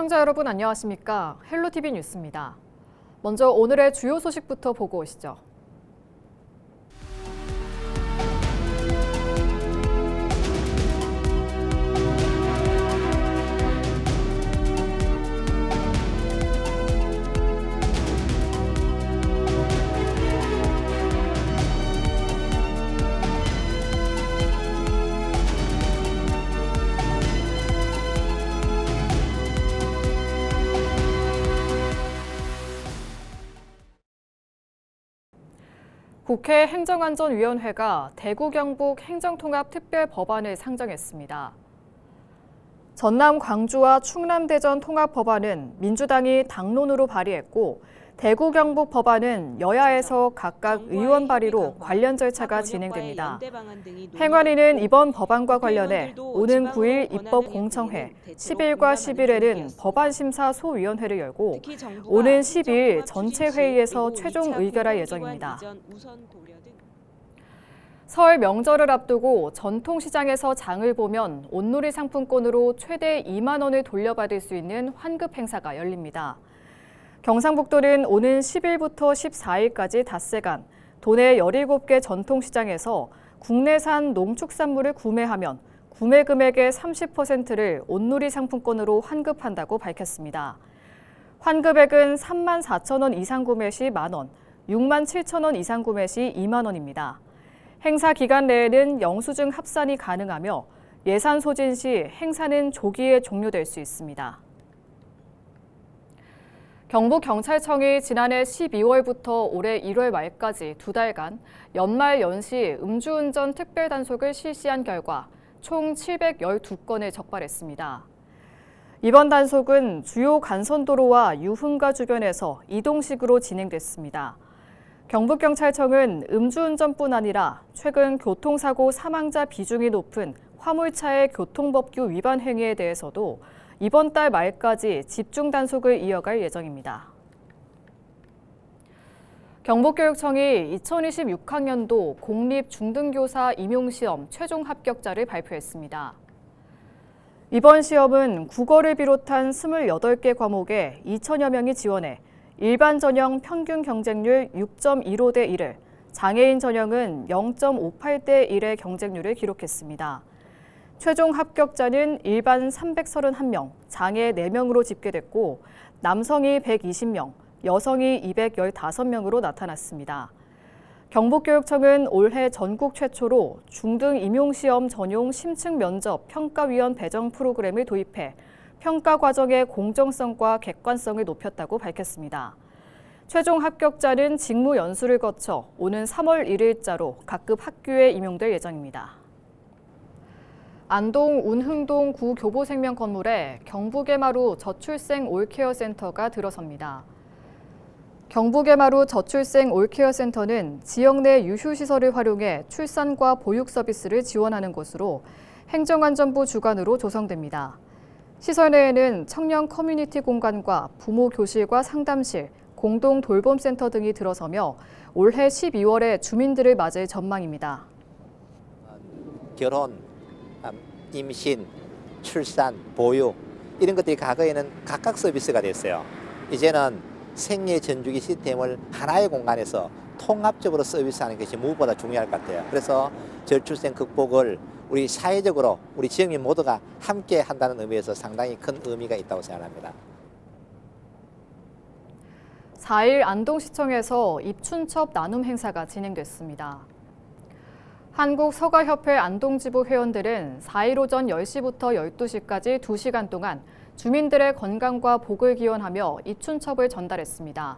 시청자 여러분 안녕하십니까? 헬로티비 뉴스입니다. 먼저 오늘의 주요 소식부터 보고 오시죠. 국회 행정안전위원회가 대구 경북 행정통합특별법안을 상정했습니다. 전남 광주와 충남 대전 통합법안은 민주당이 당론으로 발의했고 대구 경북 법안은 여야에서 각각 의원 발의로 관련 절차가 진행됩니다. 행안위는 이번 법안과 관련해 오는 9일 입법공청회, 10일과 11일에는 법안심사소위원회를 열고 오는 10일 전체 회의에서 최종 의결할 예정입니다. 설 명절을 앞두고 전통시장에서 장을 보면 온누리 상품권으로 최대 2만 원을 돌려받을 수 있는 환급 행사가 열립니다. 경상북도는 오는 10일부터 14일까지 닷새간 도내 17개 전통시장에서 국내산 농축산물을 구매하면 구매 금액의 30%를 온누리 상품권으로 환급한다고 밝혔습니다. 환급액은 3만 4천 원 이상 구매 시 만 원, 6만 7천 원 이상 구매 시 2만 원입니다. 행사 기간 내에는 영수증 합산이 가능하며 예산 소진 시 행사는 조기에 종료될 수 있습니다. 경북경찰청이 지난해 12월부터 올해 1월 말까지 2달간 연말 연시 음주운전 특별단속을 실시한 결과 총 712건을 적발했습니다. 이번 단속은 주요 간선도로와 유흥가 주변에서 이동식으로 진행됐습니다. 경북경찰청은 음주운전뿐 아니라 최근 교통사고 사망자 비중이 높은 화물차의 교통법규 위반 행위에 대해서도 이번 달 말까지 집중 단속을 이어갈 예정입니다. 경북교육청이 2026학년도 공립중등교사 임용시험 최종 합격자를 발표했습니다. 이번 시험은 국어를 비롯한 28개 과목에 2천여 명이 지원해 일반 전형 평균 경쟁률 6.15대 1을, 장애인 전형은 0.58대 1의 경쟁률을 기록했습니다. 최종 합격자는 일반 331명, 장애 4명으로 집계됐고 남성이 120명, 여성이 215명으로 나타났습니다. 경북교육청은 올해 전국 최초로 중등 임용시험 전용 심층 면접 평가위원 배정 프로그램을 도입해 평가 과정의 공정성과 객관성을 높였다고 밝혔습니다. 최종 합격자는 직무 연수를 거쳐 오는 3월 1일자로 각급 학교에 임용될 예정입니다. 안동 운흥동 구교보생명 건물에 경북의마루 저출생 올케어 센터가 들어섭니다. 경북의마루 저출생 올케어 센터는 지역 내 유휴시설을 활용해 출산과 보육 서비스를 지원하는 곳으로 행정안전부 주관으로 조성됩니다. 시설 내에는 청년 커뮤니티 공간과 부모 교실과 상담실, 공동 돌봄센터 등이 들어서며 올해 12월에 주민들을 맞을 전망입니다. 결혼, 임신, 출산, 보육 이런 것들이 과거에는 각각 서비스가 됐어요. 이제는 생애 전주기 시스템을 하나의 공간에서 통합적으로 서비스하는 것이 무엇보다 중요할 것 같아요. 그래서 저출생 극복을 우리 사회적으로 우리 지역민 모두가 함께 한다는 의미에서 상당히 큰 의미가 있다고 생각합니다. 4일 안동시청에서 입춘첩 나눔 행사가 진행됐습니다. 한국서가협회 안동지부 회원들은 4일 오전 10시부터 12시까지 2시간 동안 주민들의 건강과 복을 기원하며 입춘첩을 전달했습니다.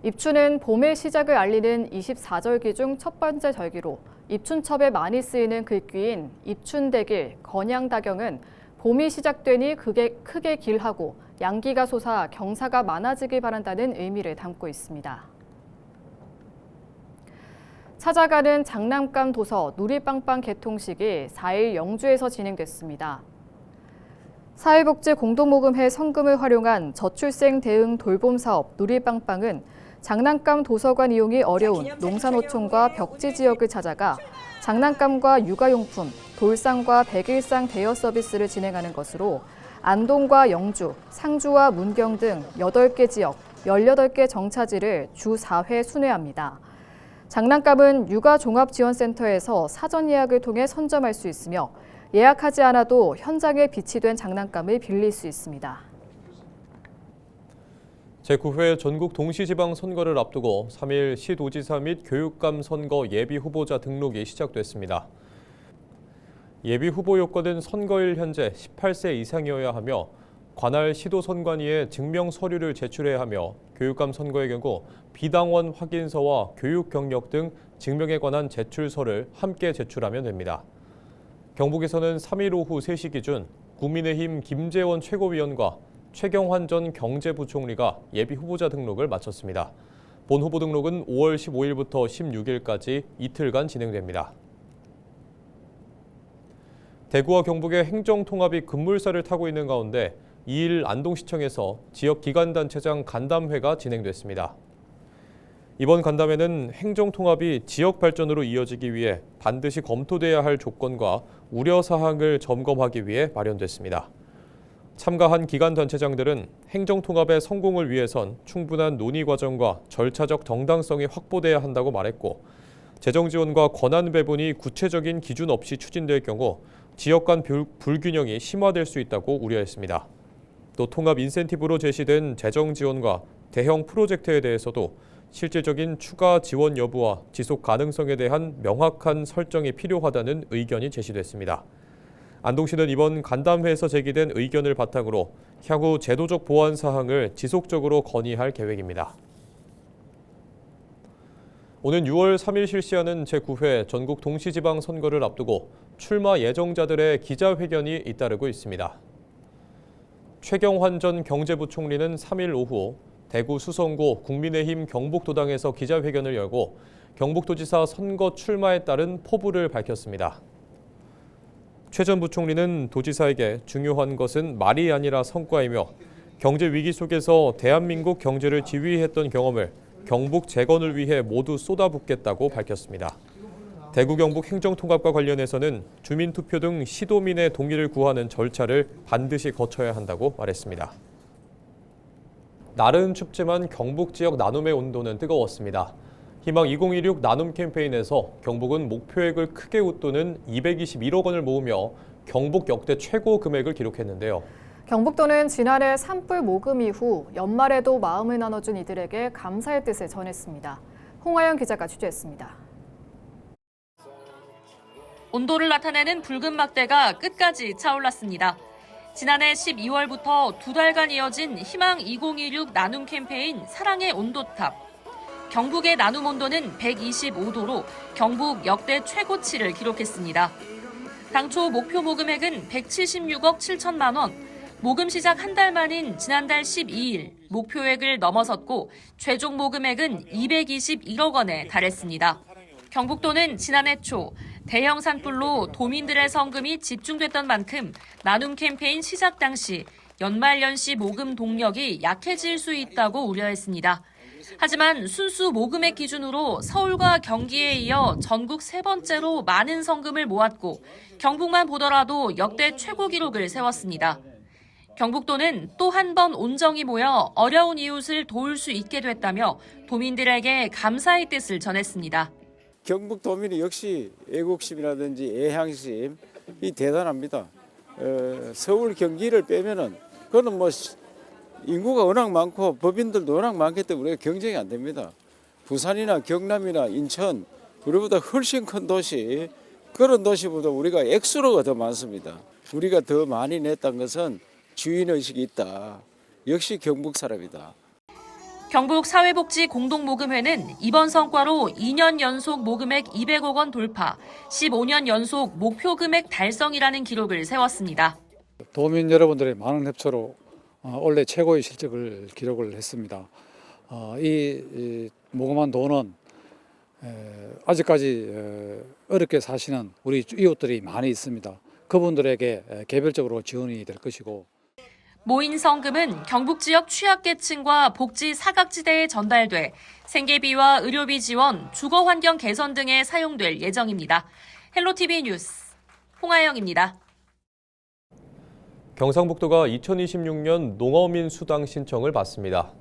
입춘은 봄의 시작을 알리는 24절기 중 첫 번째 절기로 입춘첩에 많이 쓰이는 글귀인 입춘대길, 건양다경은 봄이 시작되니 크게 길하고 양기가 솟아 경사가 많아지길 바란다는 의미를 담고 있습니다. 찾아가는 장난감 도서 누리빵빵 개통식이 4일 영주에서 진행됐습니다. 사회복지공동모금회 성금을 활용한 저출생 대응 돌봄 사업 누리빵빵은 장난감 도서관 이용이 어려운 농산어촌과 벽지 지역을 찾아가 장난감과 육아용품, 돌상과 백일상 대여 서비스를 진행하는 것으로 안동과 영주, 상주와 문경 등 8개 지역, 18개 정차지를 주 4회 순회합니다. 장난감은 육아종합지원센터에서 사전 예약을 통해 선점할 수 있으며 예약하지 않아도 현장에 비치된 장난감을 빌릴 수 있습니다. 제9회 전국 동시지방선거를 앞두고 3일 시도지사 및 교육감 선거 예비 후보자 등록이 시작됐습니다. 예비 후보 요건은 선거일 현재 18세 이상이어야 하며 관할 시도선관위에 증명 서류를 제출해야 하며 교육감 선거의 경우 비당원 확인서와 교육 경력 등 증명에 관한 제출서를 함께 제출하면 됩니다. 경북에서는 3일 오후 3시 기준 국민의힘 김재원 최고위원과 최경환 전 경제부총리가 예비 후보자 등록을 마쳤습니다. 본 후보 등록은 5월 15일부터 16일까지 이틀간 진행됩니다. 대구와 경북의 행정통합이 급물살을 타고 있는 가운데 2일 안동시청에서 지역 기관단체장 간담회가 진행됐습니다. 이번 간담회는 행정통합이 지역 발전으로 이어지기 위해 반드시 검토돼야 할 조건과 우려사항을 점검하기 위해 마련됐습니다. 참가한 기관단체장들은 행정통합의 성공을 위해선 충분한 논의 과정과 절차적 정당성이 확보돼야 한다고 말했고, 재정지원과 권한 배분이 구체적인 기준 없이 추진될 경우 지역 간 불균형이 심화될 수 있다고 우려했습니다. 또 통합 인센티브로 제시된 재정 지원과 대형 프로젝트에 대해서도 실질적인 추가 지원 여부와 지속 가능성에 대한 명확한 설정이 필요하다는 의견이 제시됐습니다. 안동시는 이번 간담회에서 제기된 의견을 바탕으로 향후 제도적 보완 사항을 지속적으로 건의할 계획입니다. 오는 6월 3일 실시하는 제9회 전국 동시지방선거를 앞두고 출마 예정자들의 기자회견이 잇따르고 있습니다. 최경환 전 경제부총리는 3일 오후 대구 수성구 국민의힘 경북도당에서 기자회견을 열고 경북도지사 선거 출마에 따른 포부를 밝혔습니다. 최 전 부총리는 도지사에게 중요한 것은 말이 아니라 성과이며 경제 위기 속에서 대한민국 경제를 지휘했던 경험을 경북 재건을 위해 모두 쏟아붓겠다고 밝혔습니다. 대구 경북 행정통합과 관련해서는 주민투표 등 시도민의 동의를 구하는 절차를 반드시 거쳐야 한다고 말했습니다. 날은 춥지만 경북 지역 나눔의 온도는 뜨거웠습니다. 희망 2016 나눔 캠페인에서 경북은 목표액을 크게 웃도는 221억 원을 모으며 경북 역대 최고 금액을 기록했는데요. 경북도는 지난해 산불 모금 이후 연말에도 마음을 나눠준 이들에게 감사의 뜻을 전했습니다. 홍하영 기자가 취재했습니다. 온도를 나타내는 붉은 막대가 끝까지 차올랐습니다. 지난해 12월부터 2달간 이어진 희망 2016 나눔 캠페인 사랑의 온도탑. 경북의 나눔 온도는 125도로 경북 역대 최고치를 기록했습니다. 당초 목표 모금액은 176억 7천만 원, 모금 시작 한 달 만인 지난달 12일 목표액을 넘어섰고 최종 모금액은 221억 원에 달했습니다. 경북도는 지난해 초 대형 산불로 도민들의 성금이 집중됐던 만큼 나눔 캠페인 시작 당시 연말연시 모금 동력이 약해질 수 있다고 우려했습니다. 하지만 순수 모금액 기준으로 서울과 경기에 이어 전국 3번째로 많은 성금을 모았고 경북만 보더라도 역대 최고 기록을 세웠습니다. 경북도는 또 한 번 온정이 모여 어려운 이웃을 도울 수 있게 됐다며 도민들에게 감사의 뜻을 전했습니다. 경북도민이 역시 애국심이라든지 애향심이 대단합니다. 서울 경기를 빼면은 그거는 뭐 인구가 워낙 많고 법인들도 워낙 많기 때문에 우리가 경쟁이 안 됩니다. 부산이나 경남이나 인천 우리보다 훨씬 큰 도시, 그런 도시보다 우리가 액수로가 더 많습니다. 우리가 더 많이 냈다는 것은 주인의식이 있다. 역시 경북 사람이다. 경북 사회복지 공동모금회는 이번 성과로 2년 연속 모금액 200억 원 돌파, 15년 연속 목표 금액 달성이라는 기록을 세웠습니다. 도민 여러분들의 많은 협조로 올해 최고의 실적을 기록을 했습니다. 이 모금한 돈은 아직까지 어렵게 사시는 우리 이웃들이 많이 있습니다. 그분들에게 개별적으로 지원이 될 것이고, 모인 성금은 경북 지역 취약계층과 복지 사각지대에 전달돼 생계비와 의료비 지원, 주거환경 개선 등에 사용될 예정입니다. 헬로티비 뉴스 홍하영입니다. 경상북도가 2026년 농어민 수당 신청을 받습니다.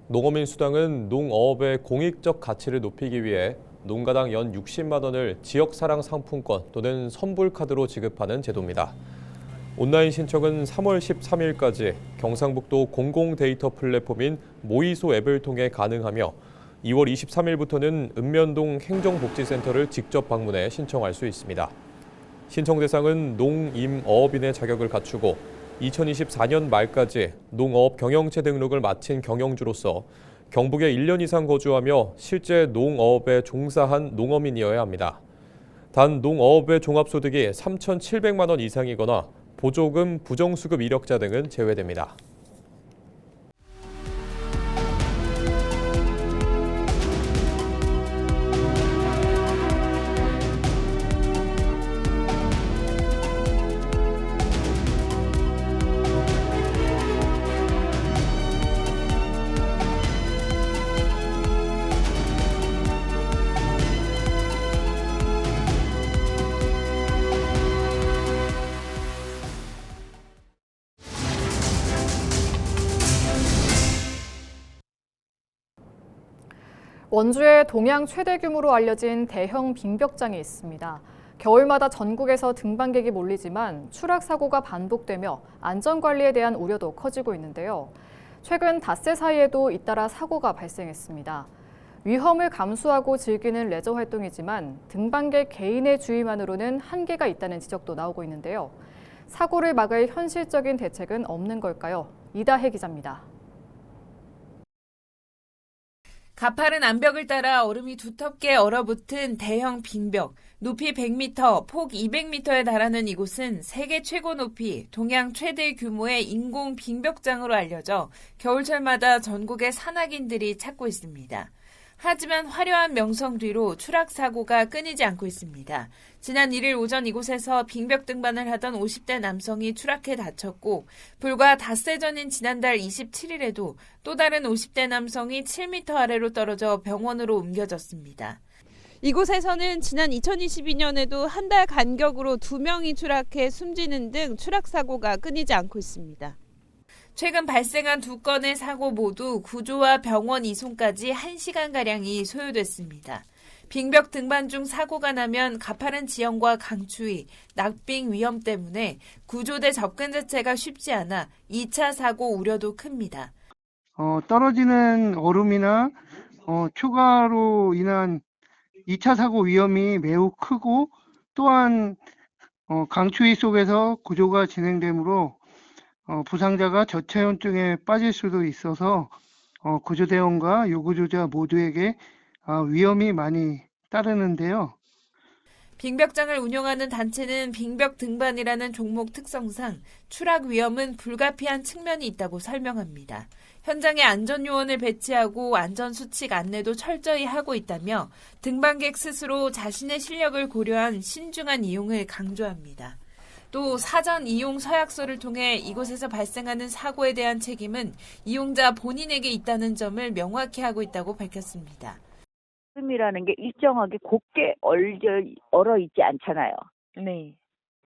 농어민 수당은 농어업의 공익적 가치를 높이기 위해 농가당 연 60만 원을 지역사랑 상품권 또는 선불카드로 지급하는 제도입니다. 온라인 신청은 3월 13일까지 경상북도 공공데이터 플랫폼인 모이소 앱을 통해 가능하며 2월 23일부터는 읍면동 행정복지센터를 직접 방문해 신청할 수 있습니다. 신청 대상은 농임어업인의 자격을 갖추고 2024년 말까지 농어업 경영체 등록을 마친 경영주로서 경북에 1년 이상 거주하며 실제 농어업에 종사한 농어민이어야 합니다. 단 농어업의 종합소득이 3,700만 원 이상이거나 보조금, 부정수급 이력자 등은 제외됩니다. 원주에 동양 최대 규모로 알려진 대형 빙벽장이 있습니다. 겨울마다 전국에서 등반객이 몰리지만 추락 사고가 반복되며 안전관리에 대한 우려도 커지고 있는데요. 최근 닷새 사이에도 잇따라 사고가 발생했습니다. 위험을 감수하고 즐기는 레저 활동이지만 등반객 개인의 주의만으로는 한계가 있다는 지적도 나오고 있는데요. 사고를 막을 현실적인 대책은 없는 걸까요? 이다혜 기자입니다. 가파른 암벽을 따라 얼음이 두텁게 얼어붙은 대형 빙벽, 높이 100m, 폭 200m에 달하는 이곳은 세계 최고 높이, 동양 최대 규모의 인공 빙벽장으로 알려져 겨울철마다 전국의 산악인들이 찾고 있습니다. 하지만 화려한 명성 뒤로 추락 사고가 끊이지 않고 있습니다. 지난 1일 오전 이곳에서 빙벽 등반을 하던 50대 남성이 추락해 다쳤고 불과 닷새 전인 지난달 27일에도 또 다른 50대 남성이 7m 아래로 떨어져 병원으로 옮겨졌습니다. 이곳에서는 지난 2022년에도 한 달 간격으로 2명이 추락해 숨지는 등 추락 사고가 끊이지 않고 있습니다. 최근 발생한 2건의 사고 모두 구조와 병원 이송까지 1시간가량이 소요됐습니다. 빙벽 등반 중 사고가 나면 가파른 지형과 강추위, 낙빙 위험 때문에 구조대 접근 자체가 쉽지 않아 2차 사고 우려도 큽니다. 떨어지는 얼음이나 추가로 인한 2차 사고 위험이 매우 크고 또한 강추위 속에서 구조가 진행되므로 부상자가 저체온증에 빠질 수도 있어서 구조대원과 요구조자 모두에게 위험이 많이 따르는데요. 빙벽장을 운영하는 단체는 빙벽 등반이라는 종목 특성상 추락 위험은 불가피한 측면이 있다고 설명합니다. 현장에 안전요원을 배치하고 안전수칙 안내도 철저히 하고 있다며 등반객 스스로 자신의 실력을 고려한 신중한 이용을 강조합니다. 또 사전 이용 서약서를 통해 이곳에서 발생하는 사고에 대한 책임은 이용자 본인에게 있다는 점을 명확히 하고 있다고 밝혔습니다. 얼음이라는 게 일정하게 곱게 얼어 있지 않잖아요. 네.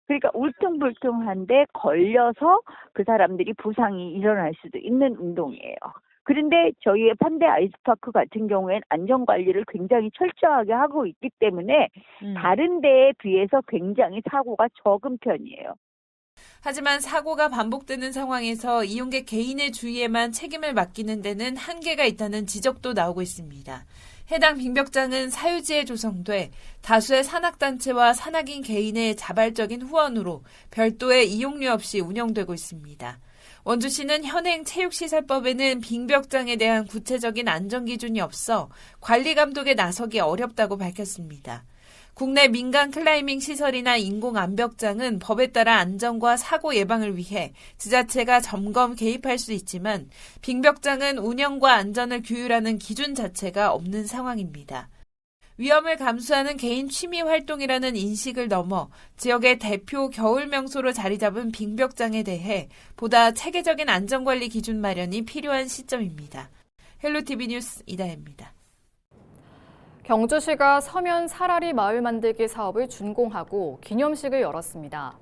그러니까 울퉁불퉁한데 걸려서 그 사람들이 부상이 일어날 수도 있는 운동이에요. 그런데 저희의 판대 아이스파크 같은 경우에는 안전관리를 굉장히 철저하게 하고 있기 때문에 다른 데에 비해서 굉장히 사고가 적은 편이에요. 하지만 사고가 반복되는 상황에서 이용객 개인의 주의에만 책임을 맡기는 데는 한계가 있다는 지적도 나오고 있습니다. 해당 빙벽장은 사유지에 조성돼 다수의 산악단체와 산악인 개인의 자발적인 후원으로 별도의 이용료 없이 운영되고 있습니다. 원주시는 현행 체육시설법에는 빙벽장에 대한 구체적인 안전기준이 없어 관리 감독에 나서기 어렵다고 밝혔습니다. 국내 민간 클라이밍 시설이나 인공 암벽장은 법에 따라 안전과 사고 예방을 위해 지자체가 점검 개입할 수 있지만 빙벽장은 운영과 안전을 규율하는 기준 자체가 없는 상황입니다. 위험을 감수하는 개인 취미 활동이라는 인식을 넘어 지역의 대표 겨울 명소로 자리 잡은 빙벽장에 대해 보다 체계적인 안전관리 기준 마련이 필요한 시점입니다. 헬로티비 뉴스 이다혜입니다. 경주시가 서면 사라리 마을 만들기 사업을 준공하고 기념식을 열었습니다.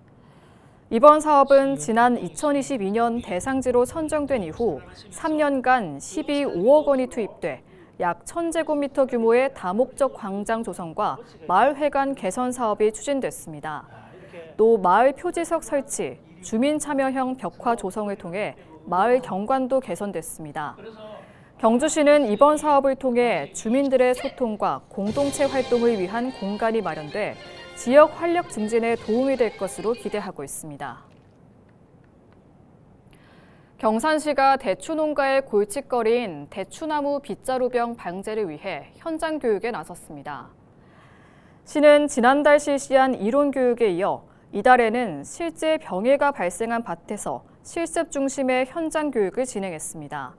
이번 사업은 지난 2022년 대상지로 선정된 이후 3년간 12.5억 원이 투입돼 약 1,000제곱미터 규모의 다목적 광장 조성과 마을회관 개선 사업이 추진됐습니다. 또 마을 표지석 설치, 주민 참여형 벽화 조성을 통해 마을 경관도 개선됐습니다. 경주시는 이번 사업을 통해 주민들의 소통과 공동체 활동을 위한 공간이 마련돼 지역 활력 증진에 도움이 될 것으로 기대하고 있습니다. 경산시가 대추 농가의 골칫거리인 대추나무 빗자루병 방제를 위해 현장 교육에 나섰습니다. 시는 지난달 실시한 이론 교육에 이어 이달에는 실제 병해가 발생한 밭에서 실습 중심의 현장 교육을 진행했습니다.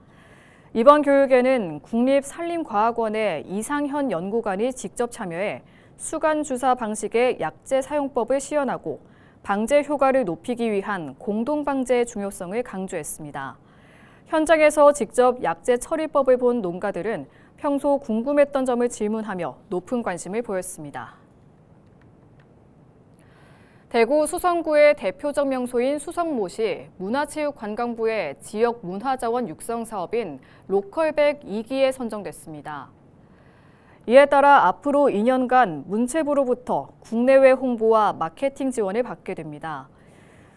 이번 교육에는 국립산림과학원의 이상현 연구관이 직접 참여해 수간 주사 방식의 약제 사용법을 시연하고 방제 효과를 높이기 위한 공동 방제의 중요성을 강조했습니다. 현장에서 직접 약제 처리법을 본 농가들은 평소 궁금했던 점을 질문하며 높은 관심을 보였습니다. 대구 수성구의 대표적 명소인 수성못이 문화체육관광부의 지역 문화자원 육성 사업인 로컬백 2기에 선정됐습니다. 이에 따라 앞으로 2년간 문체부로부터 국내외 홍보와 마케팅 지원을 받게 됩니다.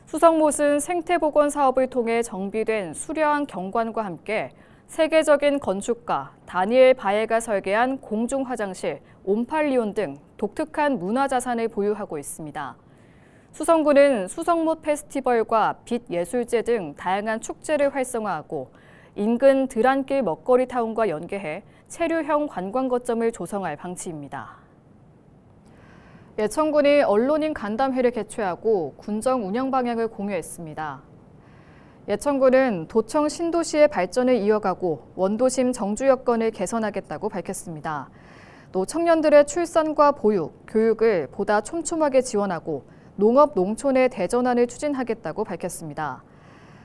수성못은 생태복원 사업을 통해 정비된 수려한 경관과 함께 세계적인 건축가 다니엘 바에가 설계한 공중화장실, 옴팔리온 등 독특한 문화자산을 보유하고 있습니다. 수성구는 수성못 페스티벌과 빛예술제 등 다양한 축제를 활성화하고 인근 들안길 먹거리 타운과 연계해 체류형 관광 거점을 조성할 방침입니다. 예천군이 언론인 간담회를 개최하고 군정 운영 방향을 공유했습니다. 예천군은 도청 신도시의 발전을 이어가고 원도심 정주 여건을 개선하겠다고 밝혔습니다. 또 청년들의 출산과 보육, 교육을 보다 촘촘하게 지원하고 농업, 농촌의 대전환을 추진하겠다고 밝혔습니다.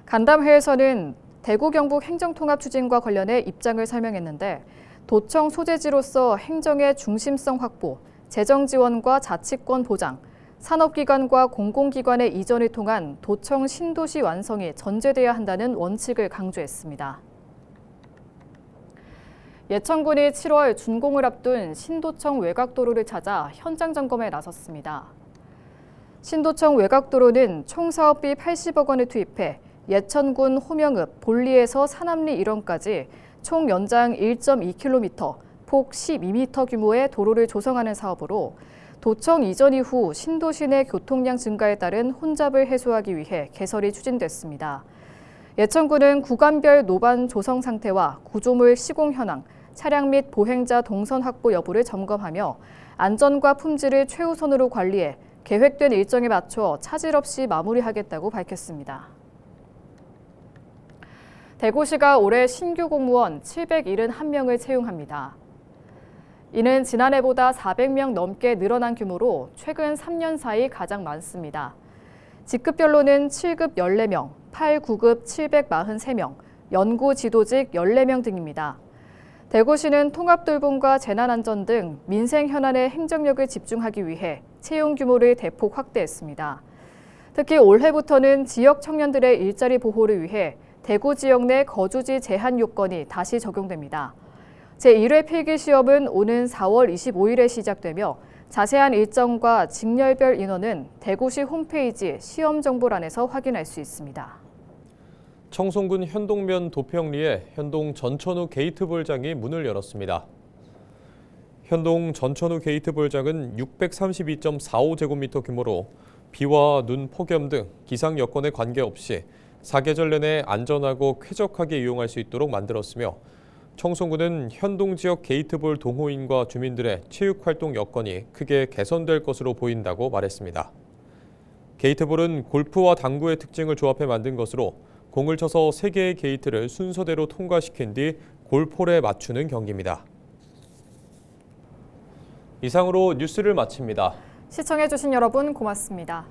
간담회에서는 대구 경북 행정통합 추진과 관련해 입장을 설명했는데 도청 소재지로서 행정의 중심성 확보, 재정 지원과 자치권 보장, 산업기관과 공공기관의 이전을 통한 도청 신도시 완성이 전제돼야 한다는 원칙을 강조했습니다. 예천군이 7월 준공을 앞둔 신도청 외곽도로를 찾아 현장 점검에 나섰습니다. 신도청 외곽도로는 총 사업비 80억 원을 투입해 예천군 호명읍 볼리에서 산암리 일원까지 총 연장 1.2km, 폭 12m 규모의 도로를 조성하는 사업으로 도청 이전 이후 신도시 내 교통량 증가에 따른 혼잡을 해소하기 위해 개설이 추진됐습니다. 예천군은 구간별 노반 조성 상태와 구조물 시공 현황, 차량 및 보행자 동선 확보 여부를 점검하며 안전과 품질을 최우선으로 관리해 계획된 일정에 맞춰 차질 없이 마무리하겠다고 밝혔습니다. 대구시가 올해 신규 공무원 771명을 채용합니다. 이는 지난해보다 400명 넘게 늘어난 규모로 최근 3년 사이 가장 많습니다. 직급별로는 7급 14명, 8, 9급 743명, 연구 지도직 14명 등입니다. 대구시는 통합돌봄과 재난안전 등 민생 현안에 행정력을 집중하기 위해 채용 규모를 대폭 확대했습니다. 특히 올해부터는 지역 청년들의 일자리 보호를 위해 대구 지역 내 거주지 제한 요건이 다시 적용됩니다. 제1회 필기시험은 오는 4월 25일에 시작되며 자세한 일정과 직렬별 인원은 대구시 홈페이지 시험정보란에서 확인할 수 있습니다. 청송군 현동면 도평리에 현동 전천후 게이트볼장이 문을 열었습니다. 현동 전천후 게이트볼장은 632.45제곱미터 규모로 비와 눈, 폭염 등 기상 여건에 관계없이 사계절 내내 안전하고 쾌적하게 이용할 수 있도록 만들었으며 청송군은 현동 지역 게이트볼 동호인과 주민들의 체육활동 여건이 크게 개선될 것으로 보인다고 말했습니다. 게이트볼은 골프와 당구의 특징을 조합해 만든 것으로 공을 쳐서 3개의 게이트를 순서대로 통과시킨 뒤 골폴에 맞추는 경기입니다. 이상으로 뉴스를 마칩니다. 시청해주신 여러분 고맙습니다.